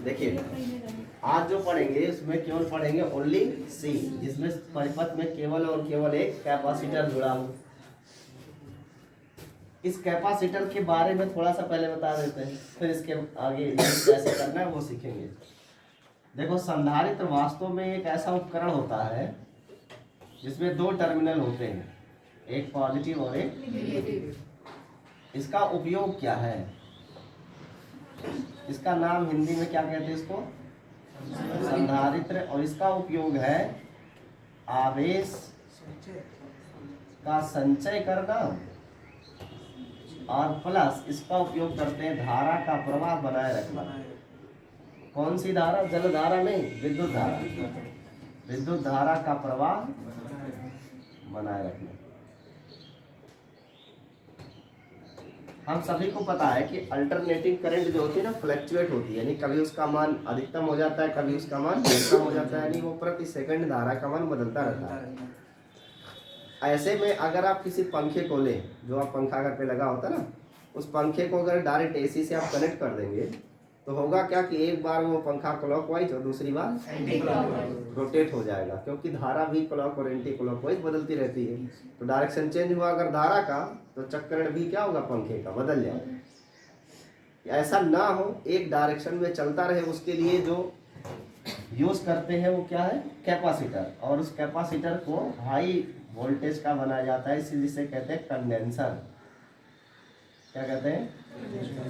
देखिए आज जो पढ़ेंगे उसमें केवल पढ़ेंगे ओनली सी, जिसमें परिपथ में केवल और केवल एक कैपेसिटर जुड़ा हो। इस कैपेसिटर के बारे में थोड़ा सा पहले बता देते हैं, फिर इसके आगे कैसे करना है वो सीखेंगे। देखो संधारित्र वास्तव में एक ऐसा उपकरण होता है जिसमें दो टर्मिनल होते हैं, एक पॉजिटिव और एक नेगेटिव। इसका उपयोग क्या है? इसका नाम हिंदी में क्या कहते हैं? इसको संधारित्र। और इसका उपयोग है आवेश का संचय करना और प्लस इसका उपयोग करते हैं धारा का प्रवाह बनाए रखना। कौन सी धारा? जल धारा नहीं, विद्युत धारा। विद्युत धारा का प्रवाह बनाए रखना। हम सभी को पता है कि अल्टरनेटिंग करंट जो होती है ना, फ्लक्चुएट होती है, यानी कभी उसका मान अधिकतम हो जाता है, कभी उसका मान न्यूनतम हो जाता है, यानी वो प्रति सेकंड धारा का मान बदलता रहता है। ऐसे में अगर आप किसी पंखे को लें, जो आप पंखा घर पे लगा होता है ना, उस पंखे को अगर डायरेक्ट एसी से आप कनेक्ट कर देंगे तो होगा क्या कि एक बार वो पंखा क्लॉकवाइज और दूसरी बार एंटी क्लॉकवाइज रोटेट हो जाएगा, क्योंकि धारा भी क्लॉक और एंटी क्लॉकवाइज बदलती रहती है। तो डायरेक्शन चेंज हुआ अगर धारा का, तो चक्करण भी क्या होगा? पंखे का बदल जाएगा। ऐसा ना हो, एक डायरेक्शन में चलता रहे, उसके लिए जो यूज करते हैं वो क्या है? कैपेसिटर। और उस कैपेसिटर को हाई वोल्टेज का बनाया जाता है, इसी जिसे कहते हैं कंडेंसर। क्या कहते हैं?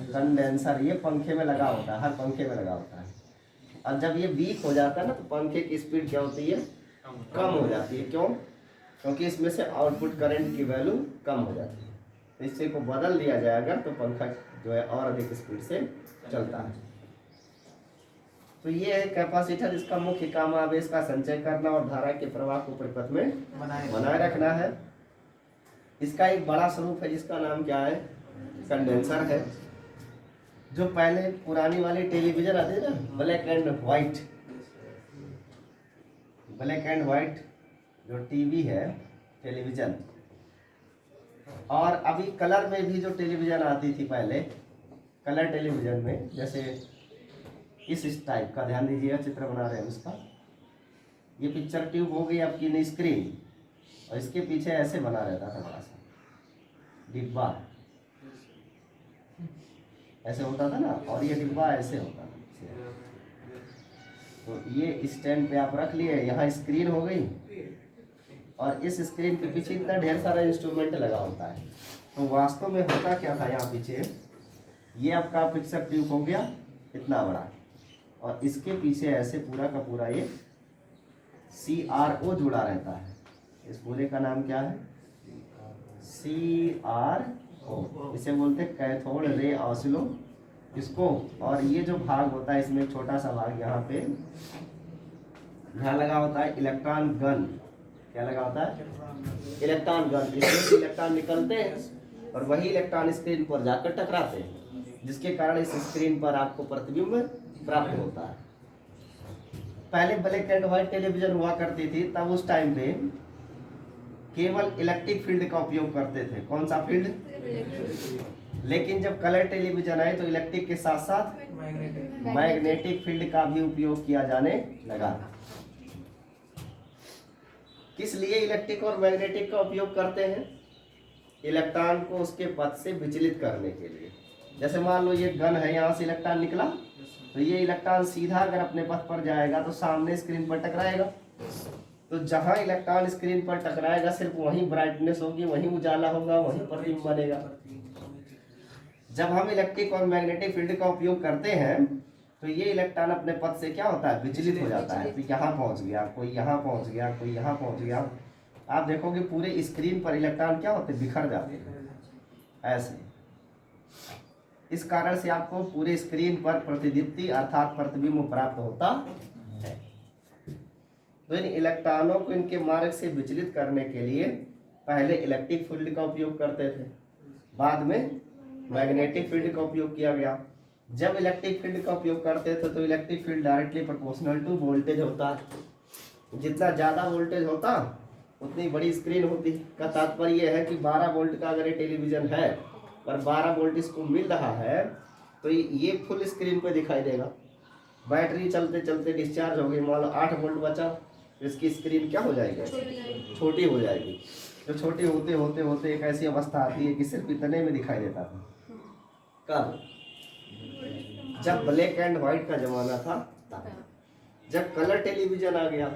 कंडेंसर। ये पंखे में लगा होता है, हर पंखे में लगा होता है। और जब ये वीक हो जाता है ना, तो पंखे की स्पीड क्या होती है? कम हो जाती है। क्यों? क्योंकि इसमें से आउटपुट करंट की वैल्यू कम हो जाती है। तो इससे को बदल दिया जाए अगर, तो पंखा जो है और अधिक स्पीड से चलता है। तो ये है कैपेसिटर। इसका मुख्य काम आवेश का संचय करना और धारा के प्रवाह को परिपथ में बनाए रखना है। इसका एक बड़ा स्वरूप है जिसका नाम क्या है? कंडेंसर है। जो पहले पुरानी वाली टेलीविजन आती है ना, black and white, black and white जो टीवी है, टेलीविजन, और अभी कलर में भी जो टेलीविजन आती थी पहले, कलर टेलीविजन में, जैसे इस टाइप का, ध्यान दीजिएगा, चित्र बना रहे हैं उसका। ये पिक्चर ट्यूब हो गई आपकी स्क्रीन, और इसके पीछे ऐसे बना रहता था बड़ा सा डिब्बा, ऐसे होता था ना, और ये डिब्बा ऐसे होता था। तो ये स्टैंड पे आप रख लिए, यहाँ स्क्रीन हो गई, और इस स्क्रीन के पीछे इतना ढेर सारा इंस्ट्रूमेंट लगा होता है। तो वास्तव में होता क्या था? यहाँ पीछे ये आपका पिक्चर ट्यूब हो गया इतना बड़ा, और इसके पीछे ऐसे पूरा का पूरा ये CRO जुड़ा रहता है। इस पूरे का नाम क्या है? CRO। इसे बोलते हैं कैथोड रे ऑसिलोस्कोप। और ये जो भाग होता है, इसमें एक छोटा सा भाग यहाँ पे यहाँ लगा होता है इलेक्ट्रॉन गन। क्या लगा होता है? Electron gun. इसमें इलेक्ट्रॉन निकलते हैं और वही इलेक्ट्रॉन स्क्रीन पर जाकर टकराते हैं, जिसके कारण इस स्क्रीन पर आपको प्रतिबिंब प्राप्त होता है। पहले ब्लैक एंड व्हाइट टेलीविजन हुआ करती थी, तब उस टाइम पे केवल इलेक्ट्रिक फील्ड का उपयोग करते थे। कौन सा फील्ड? लेकिन जब कलर टेलीविजन आए तो इलेक्ट्रिक के साथ साथ मैग्नेटिक फील्ड का भी उपयोग किया जाने लगा। किस लिए इलेक्ट्रिक और मैग्नेटिक का उपयोग करते हैं? इलेक्ट्रॉन को उसके पथ से विचलित करने के लिए। जैसे मान लो ये गन है, यहाँ से इलेक्ट्रॉन निकला, तो ये इलेक्ट्रॉन सीधा अगर अपने पथ पर जाएगा तो सामने स्क्रीन पर टकराएगा। तो जहां इलेक्ट्रॉन स्क्रीन पर टकराएगा, सिर्फ वहीं ब्राइटनेस होगी, वहीं उजाला होगा, वहीं प्रतिबिंब बनेगा। जब हम इलेक्ट्रिक और मैग्नेटिक फील्ड का उपयोग करते हैं तो ये इलेक्ट्रॉन अपने पथ से क्या होता है? विचलित हो जाता है। तो यहाँ पहुंच गया, कोई यहाँ पहुंच गया, कोई यहाँ पहुंच गया। आप देखोगे पूरे स्क्रीन पर इलेक्ट्रॉन क्या होते? बिखर जाते हैं ऐसे। इस कारण से आपको पूरे स्क्रीन पर प्रतिदीप्ति अर्थात प्रतिबिंब प्राप्त होता है। तो इन इलेक्ट्रॉनों को इनके मार्ग से विचलित करने के लिए पहले इलेक्ट्रिक फील्ड का उपयोग करते थे, बाद में मैग्नेटिक फील्ड का उपयोग किया गया। जब इलेक्ट्रिक फील्ड का उपयोग करते थे तो electric field directly proportional to voltage होता है। जितना ज़्यादा वोल्टेज होता उतनी बड़ी स्क्रीन होती। का तात्पर्य है कि 12 वोल्ट का अगर ये टेलीविजन है और 12 वोल्ट इसको मिल रहा है, तो ये फुल स्क्रीन पे दिखाई देगा। बैटरी चलते चलते डिस्चार्ज हो गई, मान लो 8 वोल्ट बचा, इसकी स्क्रीन क्या हो जाएगी, छोटी हो जाएगी। तो छोटी होते होते होते एक ऐसी अवस्था आती है कि सिर्फ इतने में दिखाई देता था। कब? जब ब्लैक एंड व्हाइट का जमाना था तब। जब कलर टेलीविजन आ गया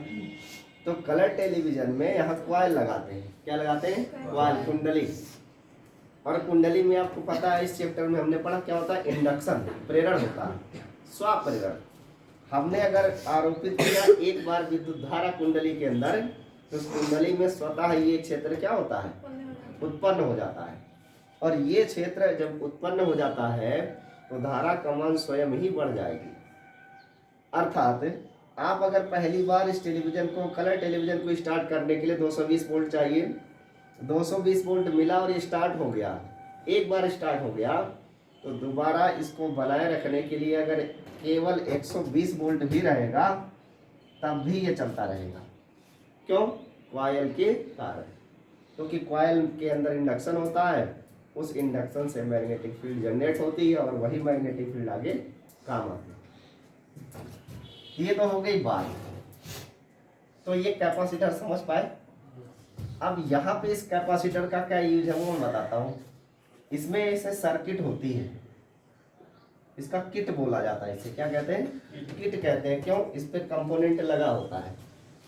तो कलर टेलीविजन में यहाँ क्वाइल लगाते हैं। क्या लगाते हैं? क्वाइल, कुंडली। और कुंडली में आपको पता है, इस चैप्टर में हमने पढ़ा क्या होता है, इंडक्शन, प्रेरण होता है, स्वप्रेरण। हमने अगर आरोपित किया एक बार विद्युत धारा कुंडली के अंदर, तो उस कुंडली में स्वतः ये क्षेत्र क्या होता है, उत्पन्न हो जाता है। और ये क्षेत्र जब उत्पन्न हो जाता है तो धारा कमान स्वयं ही बढ़ जाएगी। अर्थात आप अगर पहली बार इस टेलीविजन को, कलर टेलीविजन को स्टार्ट करने के लिए 220 वोल्ट चाहिए, 220 वोल्ट मिला और ये स्टार्ट हो गया, एक बार स्टार्ट हो गया, तो दोबारा इसको बनाए रखने के लिए अगर केवल 120 वोल्ट भी रहेगा तब भी ये चलता रहेगा। क्यों? कॉइल के कारण। क्योंकि कॉइल के अंदर इंडक्शन होता है, उस इंडक्शन से मैग्नेटिक फील्ड जनरेट होती है और वही मैग्नेटिक फील्ड आगे काम आती है। ये तो हो गई बात। तो ये कैपेसिटर समझ पाए। अब यहाँ पे इस कैपेसिटर का क्या यूज है वो मैं बताता हूँ। इसमें ऐसे सर्किट होती है, इसका किट बोला जाता है। इसे क्या कहते हैं? किट कहते हैं। क्यों? इस पे कंपोनेंट लगा होता है,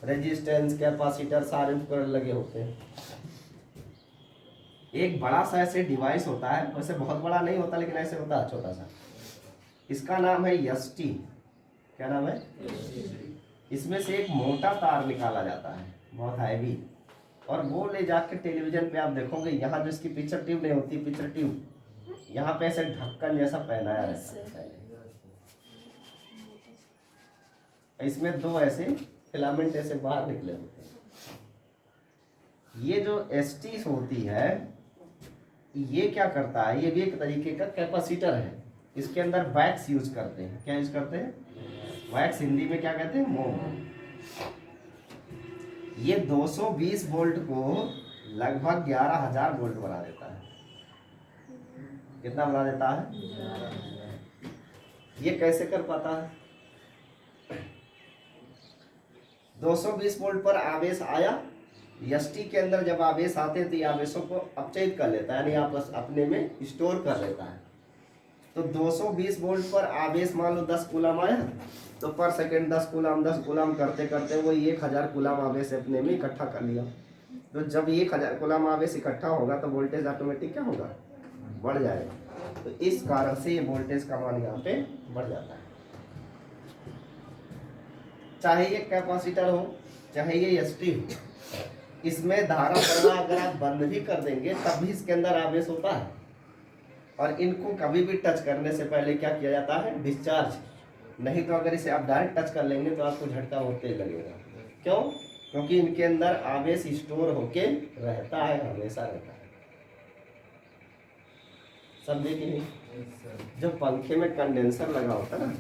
रेजिस्टेंस, कैपेसिटर, सारे उपकरण लगे होते हैं। एक बड़ा सा ऐसे डिवाइस होता है, वैसे बहुत बड़ा नहीं होता लेकिन ऐसे होता है छोटा सा, इसका नाम है एसटी। क्या नाम है? इसमें से एक मोटा तार निकाला जाता है, बहुत हैवी, और वो ले जाकर टेलीविजन पे आप देखोगे, यहाँ जो इसकी पिक्चर ट्यूब नहीं होती, पिक्चर ट्यूब, यहाँ पे ऐसे ढक्कन जैसा पहनाया रहता है। इसमें दो ऐसे फिलामेंट ऐसे बाहर निकले होते हैं। ये जो एसटी होती है, ये क्या करता है, ये भी एक तरीके का कैपेसिटर है। इसके अंदर वैक्स यूज करते हैं। क्या यूज करते हैं? वैक्स, हिंदी में क्या कहते हैं? मोम। ये 220 वोल्ट को लगभग 11,000 वोल्ट बना देता है। कितना बना देता है? ये कैसे कर पाता है? 220 वोल्ट पर आवेश आया, एसटी के अंदर जब आवेश आते हैं तो ये आवेशों को अपचयित कर लेता है, यानी आपस अपने में स्टोर कर लेता है। तो 220 वोल्ट पर आवेश मान लो 10 कूलम आया, तो पर सेकंड 10 कूलम करते करते वो 1000 कूलम आवेश अपने में इकट्ठा कर लिया। तो जब 1000 कूलम आवेश इकट्ठा होगा तो वोल्टेज ऑटोमेटिक क्या होगा? बढ़ जाएगा। तो इस कारण से ये वोल्टेज का मान यहाँ पे बढ़ जाता है। चाहे ये कैपेसिटर हो, चाहे ये एसटी हो, इसमें धारा प्रवाह अगर आप बंद भी कर देंगे तब भी इसके अंदर आवेश होता है। और इनको कभी भी टच करने से पहले क्या किया जाता है? डिस्चार्ज। नहीं तो अगर इसे आप डायरेक्ट टच कर लेंगे तो आपको झटका होते ही लगेगा। क्यों? क्योंकि इनके अंदर आवेश स्टोर होके रहता है, हमेशा रहता है। समझे कि नहीं? जो पंखे में कंडेंसर लगा होता है ना,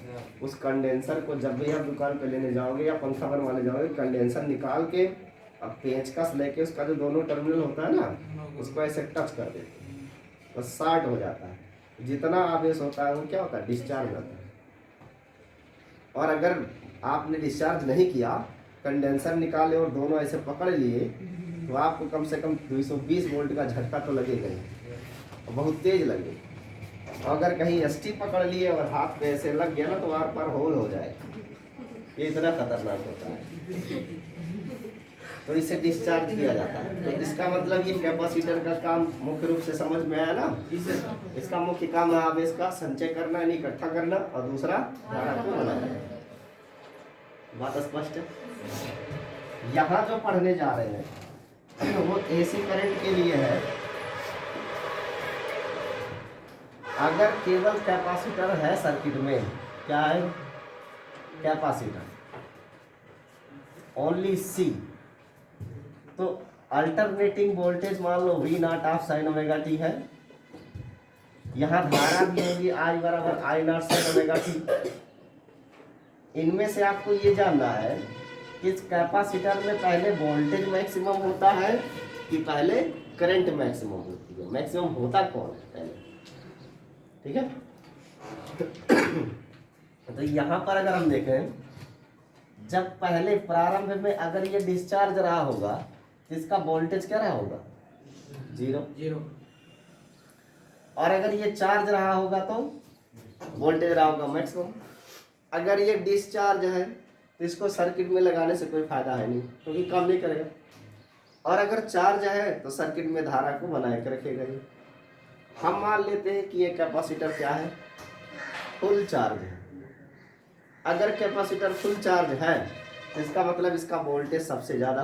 उस कंडेंसर को जब भी आप दुकान पे लेने जाओगे या पंखा बनवाने जाओगे, कंडेंसर निकाल के अब पेचकस लेके उसका जो दोनों टर्मिनल होता है ना, उसको ऐसे टच कर देते हैं, तो शॉर्ट हो जाता है। जितना आवेश होता है वो क्या होता है? डिस्चार्ज होता है। और अगर आपने डिस्चार्ज नहीं किया, कंडेंसर निकाले और दोनों ऐसे पकड़ लिए, तो आपको कम से कम 220 वोल्ट का झटका तो लगेगा ही, बहुत तेज लगेगा। अगर कहीं एसटी पकड़ लिए और हाथ पे ऐसे लग गया ना तो आर पार होल हो जाएगा। ये इतना खतरनाक होता है। तो इसे डिस्चार्ज किया जाता है। तो इसका मतलब ये कैपेसिटर का काम मुख्य रूप से समझ में आया ना। इसका मुख्य काम है आवेश का संचय करना, यानी इकट्ठा करना, और दूसरा धारा को बनाना। बात स्पष्ट है? यहाँ जो पढ़ने जा रहे हैं वो एसी करंट के लिए है। अगर केवल कैपेसिटर है सर्किट में, क्या है? कैपेसिटर, ओनली सी, तो अल्टरनेटिंग वोल्टेज मान लो V not of sine omega T है। यहाँ धारा भी होगी I बराबर I not sine omega T. इनमें से आपको ये जानना है कि इस कैपेसिटर में पहले वोल्टेज मैक्सिमम होता है कि पहले करंट मैक्सिमम होती है? मैक्सिमम होता कौन है पहले? ठीक है। तो यहाँ पर अगर हम देखें, जब पहले प्रारंभ में अगर ये डिस्चार्ज रहा होगा तो इसका वोल्टेज क्या रहा होगा? 0। और अगर ये चार्ज रहा होगा तो वोल्टेज रहा होगा मैक्सिमम। अगर ये डिस्चार्ज है तो इसको सर्किट में लगाने से कोई फायदा है नहीं, क्योंकि काम नहीं करेगा। और अगर चार्ज है तो सर्किट में धारा को बनाए के रखेगा ये। हम मान लेते हैं कि ये कैपेसिटर क्या है? फुल चार्ज है। अगर कैपेसिटर फुल चार्ज है तो इसका मतलब इसका वोल्टेज सबसे ज्यादा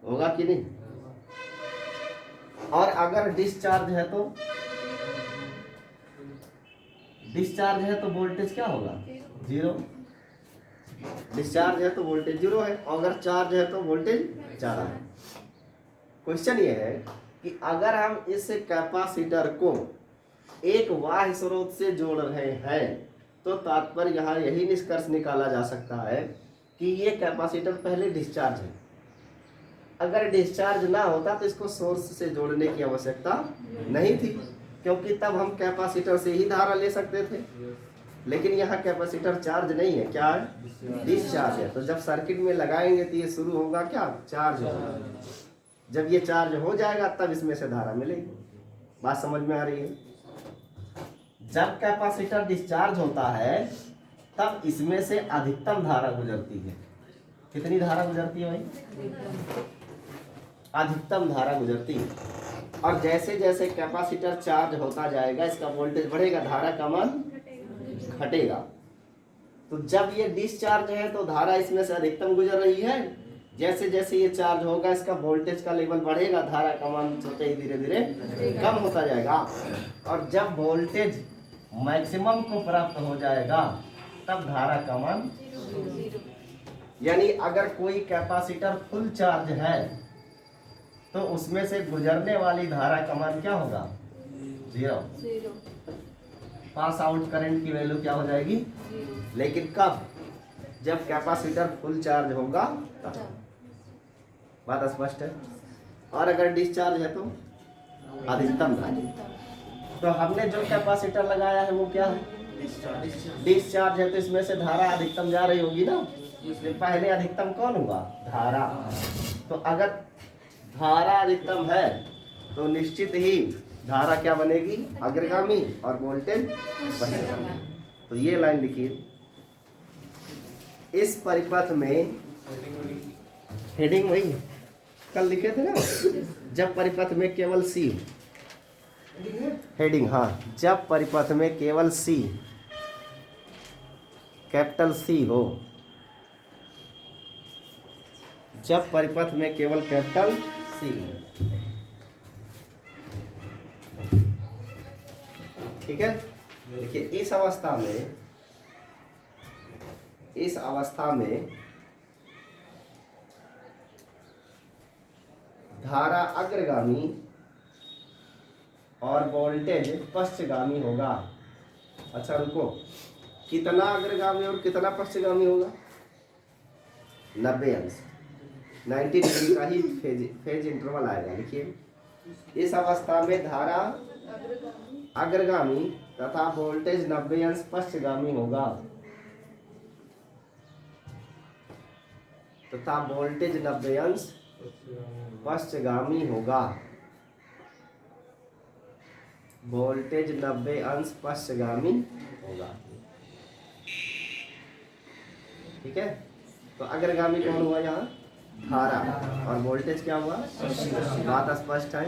होगा कि नहीं? और अगर डिस्चार्ज है तो वोल्टेज क्या होगा? 0। डिस्चार्ज है तो वोल्टेज 0 है, और अगर चार्ज है तो वोल्टेज ज़्यादा है। क्वेश्चन ये है कि अगर हम इस कैपेसिटर को एक बाह्य स्रोत से जोड़ रहे हैं तो तात्पर्य यहाँ यही निष्कर्ष निकाला जा सकता है कि ये कैपेसिटर पहले डिस्चार्ज है। अगर डिस्चार्ज ना होता तो इसको सोर्स से जोड़ने की आवश्यकता नहीं थी, क्योंकि तब हम कैपेसिटर से ही धारा ले सकते थे। लेकिन यहाँ कैपेसिटर चार्ज नहीं है, क्या है? डिस्चार्ज है। तो जब सर्किट में लगाएंगे तो ये शुरू होगा क्या? चार्ज होगा। जब ये चार्ज हो जाएगा तब इसमें से धारा मिलेगी। बात समझ में आ रही है? जब कैपेसिटर डिस्चार्ज होता है तब इसमें से अधिकतम धारा गुजरती है। कितनी धारा गुजरती है भाई? अधिकतम धारा गुजरती है। और जैसे जैसे कैपेसिटर चार्ज होता जाएगा इसका वोल्टेज बढ़ेगा, धारा का मान घटेगा। तो जब ये डिस्चार्ज है तो धारा इसमें से अधिकतम गुजर रही है। जैसे जैसे ये चार्ज होगा इसका वोल्टेज का लेवल बढ़ेगा, धारा का मान छोटे ही धीरे धीरे कम होता जाएगा। और जब वोल्टेज मैक्सिमम को प्राप्त हो जाएगा तब धारा का मान, यानी अगर कोई कैपेसिटर फुल चार्ज है तो उसमें से गुजरने वाली धारा का मान क्या होगा? 0। पास आउट करंट की वैल्यू क्या हो जाएगी? लेकिन कब? जब कैपेसिटर फुल चार्ज होगा तब। बात स्पष्ट है? और अगर डिस्चार्ज है तो अधिकतम धारा। तो हमने जो कैपेसिटर लगाया है वो क्या है? डिस्चार्ज है, तो इसमें से धारा अधिकतम जा रही होगी ना। इसलिए पहले अधिकतम कौन हुआ? धारा। तो अगर धारा अधिकतम है तो निश्चित ही धारा क्या बनेगी? अग्रगामी, और वोल्टेज बढ़ेगा। तो ये लाइन लिखिए, इस परिपथ में, हेडिंग वही कल लिखे थे ना, जब परिपथ में केवल सी, हेडिंग, हाँ, जब परिपथ में केवल सी, कैपिटल सी हो, जब परिपथ में केवल कैपिटल सी हो, ठीक है। देखिए इस अवस्था में धारा अग्रगामी और वोल्टेज पश्चगामी होगा। अच्छा रुको, कितना अग्रगामी और कितना पश्चगामी होगा? 90 अंश, 90 डिग्री का ही फेज इंटरवल आएगा। लिखिए, इस अवस्था में धारा अग्रगामी तथा वोल्टेज 90 अंश पश्चगामी होगा, तथा वोल्टेज 90 अंश पश्चगामी होगा। वोल्टेज 90 अंश पश्चगामी होगा, ठीक है। तो अग्रगामी कौन हुआ यहाँ? धारा। और वोल्टेज क्या हुआ? बात स्पष्ट है।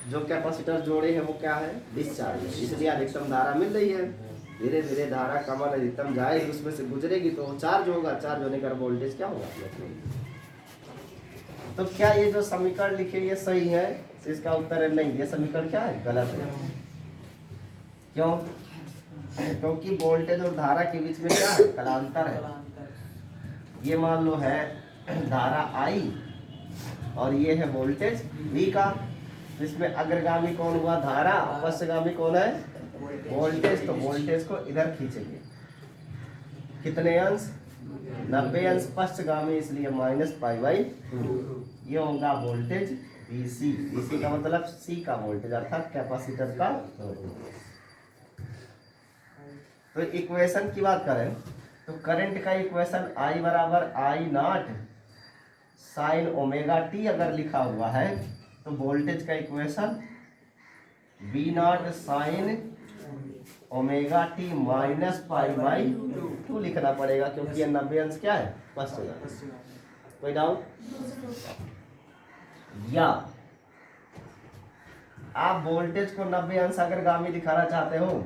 जो कैपेसिटर जोड़े हैं वो क्या है? डिस्चार्ज, इसलिए अधिकतम धारा मिल रही है। धीरे धीरे धारा का मान अधिकतम जाएगी, उसमें से गुजरेगी तो चार्ज होगा, चार्ज होने का वोल्टेज क्या होगा? तो क्या ये जो समीकरण लिखे ये सही है? इसका उत्तर है नहीं, ये समीकरण क्या है? गलत है। क्यों? क्योंकि वोल्टेज और धारा के बीच में क्या है? कालांतर है। ये मान लो है धारा I और ये है वोल्टेज V का। इसमें अग्रगामी कौन हुआ? धारा। पश्चगामी कौन है? वोल्टेज। तो वोल्टेज को इधर खींचेंगे, कितने अंश? 90 अंश पश्चगामी, इसलिए -π/2। ये होगा वोल्टेज VC। VC का मतलब C का वोल्टेज, अर्थात कैपेसिटर का वोल्टेज। तो इक्वेशन की बात करें तो करंट का इक्वेशन I बराबर आई नॉट साइन ओमेगा टी अगर लिखा हुआ है तो वोल्टेज का equation V not sine omega t minus pi by 2 लिखना पड़ेगा, क्योंकि ये 90 अंश क्या है, फर्स्ट है। कोई डाउट? या आप वोल्टेज को 90 अंश अगर गामी दिखाना चाहते हो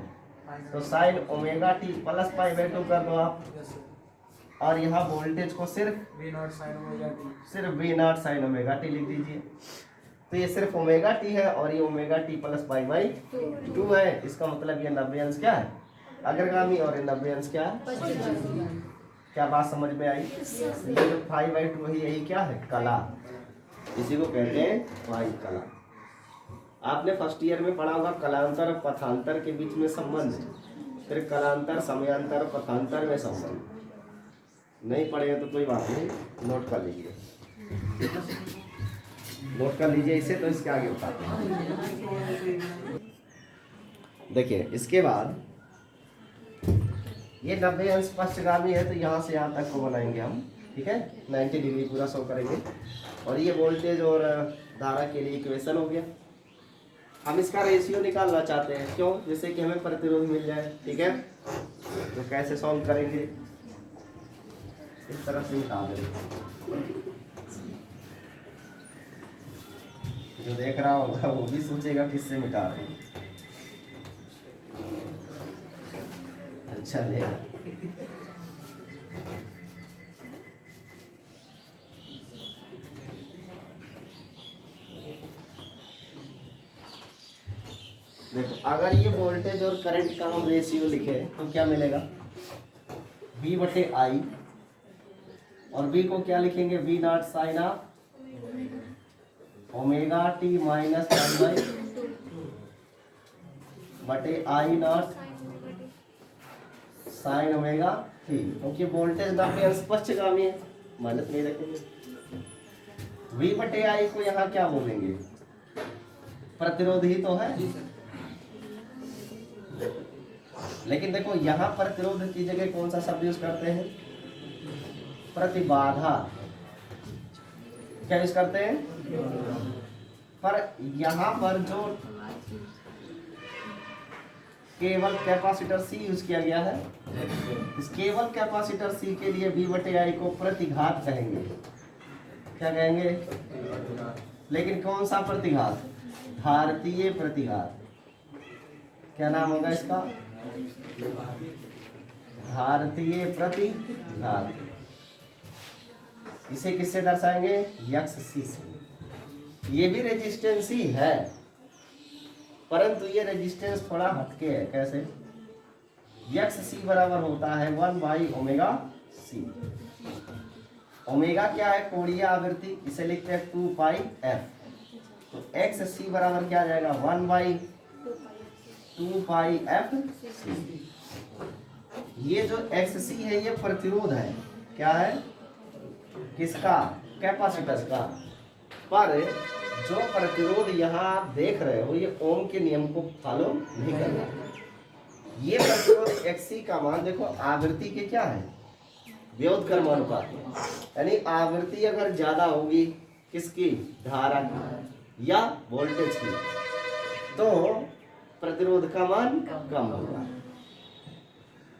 तो sine omega t plus pi by 2 कर दो आप, और यहाँ वोल्टेज को सिर्फ V not sine omega t लिख दीजिए। तो ये सिर्फ ओमेगा टी है और ये omega t plus pi by 2 है। इसका मतलब ये 90 अंश क्या है, अग्रगामी, और ये 90 अंश क्या है। क्या बात समझ में आई? ये जो पाई बाई 2 है यही क्या है, कला, इसी को कहते हैं पाई कला। आपने फर्स्ट ईयर में पढ़ा होगा कलांतर और पथांतर के बीच में संबंध, फिर कलांतर, समयांतर, पथांतर में संबंध। नहीं पढ़े तो कोई बात नहीं, नोट कर लीजिए, नोट कर लीजिए इसे, तो इसके आगे बताते हैं। देखिए इसके बाद ये 90 अंश पश्चगामी है, तो यहाँ से यहाँ तक को बनाएंगे हम, ठीक है, 90 डिग्री पूरा शो करेंगे। और ये वोल्टेज और धारा के लिए इक्वेशन हो गया। हम इसका रेशियो निकालना चाहते हैं, क्यों? जिससे कि हमें प्रतिरोध मिल जाए, ठीक है। तो कैसे सॉल्व करेंगे, इस तरह से निकाल देंगे। जो देख रहा होगा वो भी सोचेगा किससे मिटा रहे हैं। अच्छा ले देखो, अगर ये वोल्टेज और करंट का हम रेशियो लिखे तो क्या मिलेगा, V बटे आई, और V को क्या लिखेंगे, V not sine of omega t minus pi by बटे I not sine omega t, क्योंकि वोल्टेज 90 अंश पश्चगामी है, माइनस नहीं रखेंगे। V बटे आई को यहाँ क्या बोलेंगे, प्रतिरोध ही तो है। लेकिन देखो यहाँ प्रतिरोध की जगह कौन सा शब्द यूज करते हैं, प्रतिबाधा। क्या यूज करते हैं, पर यहाँ पर जो केवल कैपेसिटर C यूज किया गया है, इस केवल कैपेसिटर C के लिए V बटे आई को प्रतिघात कहेंगे। क्या कहेंगे, लेकिन कौन सा प्रतिघात, भारतीय प्रतिघात। क्या नाम होगा इसका, भारतीय प्रतिघात। इसे किससे दर्शाएंगे, यक्स सी से। ये भी रेजिस्टेंस ही है, परंतु ये रेजिस्टेंस थोड़ा हटके है। कैसे, यक्स सी बराबर होता है 1 बाई ओमेगा सी। ओमेगा क्या है, कोणीय आवृत्ति, इसे लिखते हैं 2 पाई एफ। तो एक्स सी बराबर क्या आ जाएगा, 1 बाई 2 पाई एफ सी। ये जो एक्स सी है ये प्रतिरोध है, क्या है, किसका, कैपेसिटर का। पर जो प्रतिरोध यहाँ आप देख रहे हो ये ओम के नियम को फॉलो नहीं कर रहा। ये प्रतिरोध एक्सी का मान देखो आवृत्ति के क्या है, व्युत्क्रमानुपात, यानी आवृत्ति अगर ज्यादा होगी किसकी, धारा की या वोल्टेज की, तो प्रतिरोध का मान कम होगा।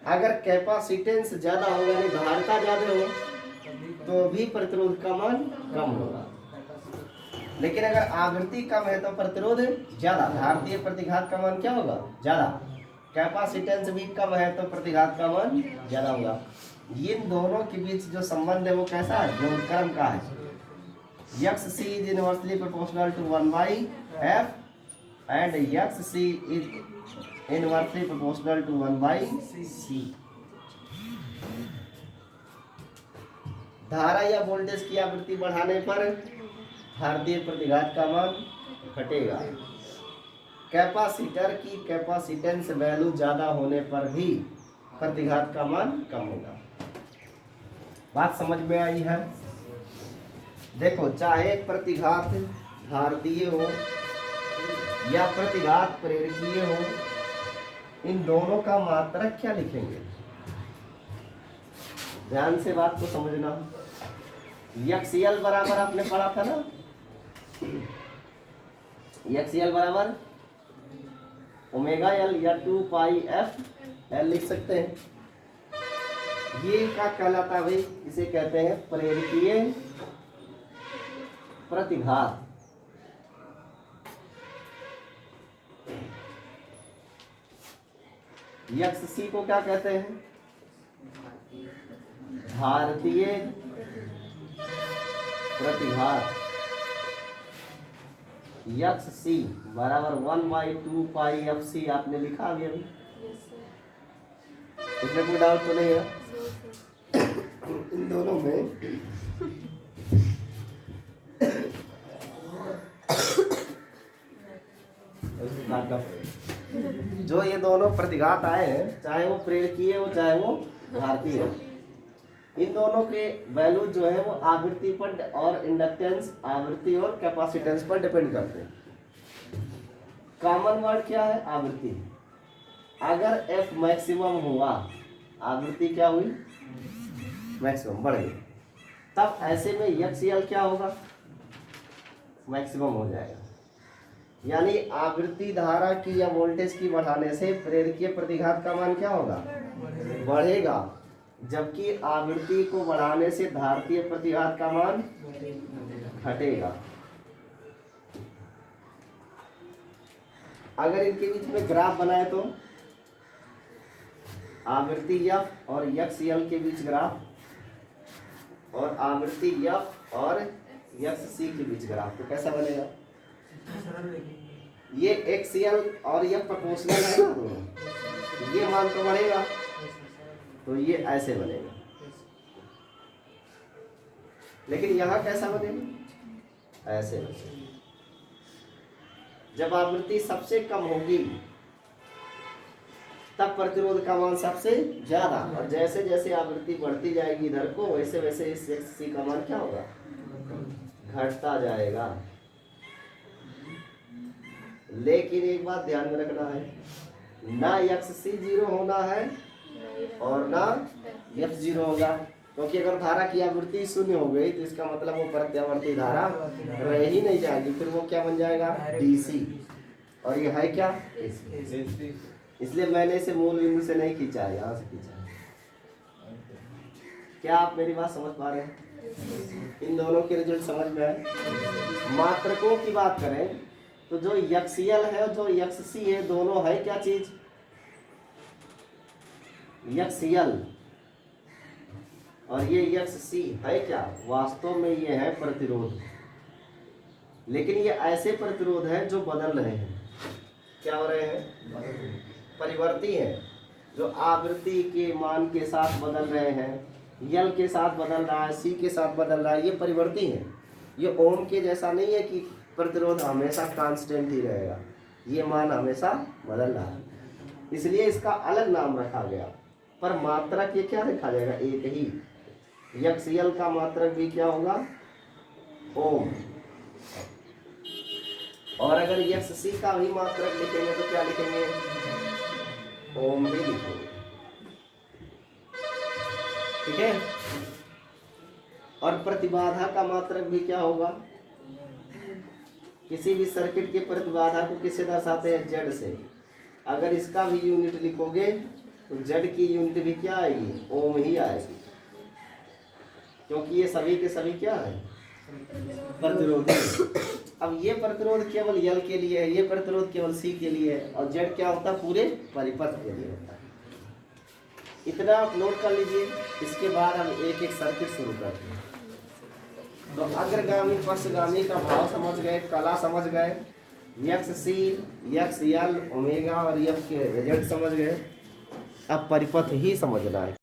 अगर कैपेसिटेंस ज्यादा होगा, यानी धारिता ज्यादा हो, तो भी प्रतिरोध का मान कम होगा। लेकिन अगर आवृत्ति कम है तो प्रतिरोध ज्यादा, भारतीय प्रतिघात का मान क्या होगा, ज्यादा। कैपेसिटेंस भी कम है तो प्रतिघात का मान ज्यादा होगा। इन दोनों के बीच जो संबंध है वो कैसा है, व्युत्क्रम का है। X C is inversely proportional to 1 by F and X C is inversely proportional to 1 by C. धारा या वोल्टेज की आवृत्ति बढ़ाने पर भारतीय प्रतिघात का मान घटेगा। कैपेसिटर की कैपेसिटेंस वैल्यू ज्यादा होने पर भी प्रतिघात का मान कम होगा। बात समझ में आई है? देखो, चाहे प्रतिघात भारतीय हो या प्रतिघात प्रेरकीय हो, इन दोनों का मात्रक क्या लिखेंगे? ध्यान से बात को समझना। यक्सएल बराबर आपने पढ़ा था ना, यक्सएल बराबर ओमेगा एल या 2 पाई एफ एल लिख सकते हैं। ये क्या कहलाता है भाई? इसे कहते हैं प्रेरकीय प्रतिघात। यक्स सी को क्या कहते हैं? भारतीय प्रतिघात। यक्स सी बराबर 1/2 पाई एफ सी आपने लिखा अभी अभी, इसमें कोई डाउट तो नहीं है? इन दोनों में जो ये दोनों प्रतिघात आए हैं, चाहे वो प्रेरकीय हो चाहे वो भारतीय हो, इन दोनों के वैल्यू जो है वो आवृत्ति पर और इंडक्टेंस, आवृत्ति और कैपेसिटेंस पर डिपेंड करते हैं। कॉमन वर्ड क्या है? आवृत्ति। अगर एफ मैक्सिमम हुआ, आवृत्ति क्या हुई? मैक्सिमम बढ़ गई, तब ऐसे में यक्सएल क्या होगा? मैक्सिमम हो जाएगा। यानी आवृत्ति धारा की या वोल्टेज की बढ़ाने से प्रेरकीय प्रतिघात का मान क्या होगा? बढ़ेगा, जबकि आवृत्ति को बढ़ाने से धारतीय प्रतिघात का मान घटेगा। अगर इनके बीच में ग्राफ बनाए तो आवृत्ति एफ और यक्सएल के बीच ग्राफ, और आवृत्ति एफ और यक्स सी के बीच ग्राफ, तो कैसा बनेगा? ये एक्सएल और ये प्रोपोर्शनल है ना, ये मान तो बढ़ेगा, तो ये ऐसे बनेगा। लेकिन यहां कैसा बनेगा? ऐसे बनेगा। जब आवृत्ति सबसे कम होगी तब प्रतिरोध का मान सबसे ज्यादा, और जैसे जैसे आवृत्ति बढ़ती जाएगी इधर को, वैसे वैसे इस एक्स सी का मान क्या होगा? घटता जाएगा। लेकिन एक बात ध्यान में रखना है, ना एक्स सी 0 होना है और ना एफ 0 होगा, क्योंकि अगर धारा की आवृत्ति 0 हो गई तो इसका मतलब वो प्रत्यावर्ती धारा रह ही नहीं जाएगी, फिर वो क्या बन जाएगा? डीसी। और ये है क्या? एसी। इसलिए मैंने इसे मूल बिंदु से नहीं खींचा है, यहाँ से खींचा है। क्या आप मेरी बात समझ पा रहे हैं? इन दोनों के रिजल्ट समझ में आए? मात्रकों की बात करें तो जो यक्सएल है और जो यक्स सी है, दोनों है क्या चीज? यक्सएल और ये यक्स सी है क्या? वास्तव में ये है प्रतिरोध, लेकिन ये ऐसे प्रतिरोध है जो बदल रहे हैं। क्या हो रहे हैं? परिवर्ती है, जो आवृत्ति के मान के साथ बदल रहे हैं, यल के साथ बदल रहा है, सी के साथ बदल रहा है, ये परिवर्ती है। ये ओम के जैसा नहीं है कि प्रतिरोध हमेशा कांस्टेंट ही रहेगा, ये मान हमेशा बदल रहा है, इसलिए इसका अलग नाम रखा गया। पर मात्रक ये क्या लिखा जाएगा? एक ही। यक्सएल का मात्रक भी क्या होगा? ओम। और अगर यक्स सी का भी मात्रक लिखेंगे तो क्या लिखेंगे? ओम भी लिखेंगे। ठीक है। और प्रतिबाधा का मात्रक भी क्या होगा? किसी भी सर्किट के प्रतिबाधा को किससे दर्शाते हैं? जेड से। अगर इसका भी यूनिट लिखोगे तो जेड की यूनिट भी क्या आएगी? ओम ही आएगी, क्योंकि ये सभी के सभी क्या है? प्रतिरोधी। अब ये प्रतिरोध केवल यल के लिए है, ये प्रतिरोध केवल सी के लिए है, और जेड क्या होता है? पूरे परिपथ के लिए होता है। इतना आप नोट कर लीजिए। इसके बाद हम एक एक सर्किट शुरू करते हैं। तो अग्रगामी पश्चगामी का भाव समझ गए, कला समझ गए, यक्स सी, यक्स यल, ओमेगा और एफ के रिजल्ट समझ गए। अब परिपथ ही समझना है।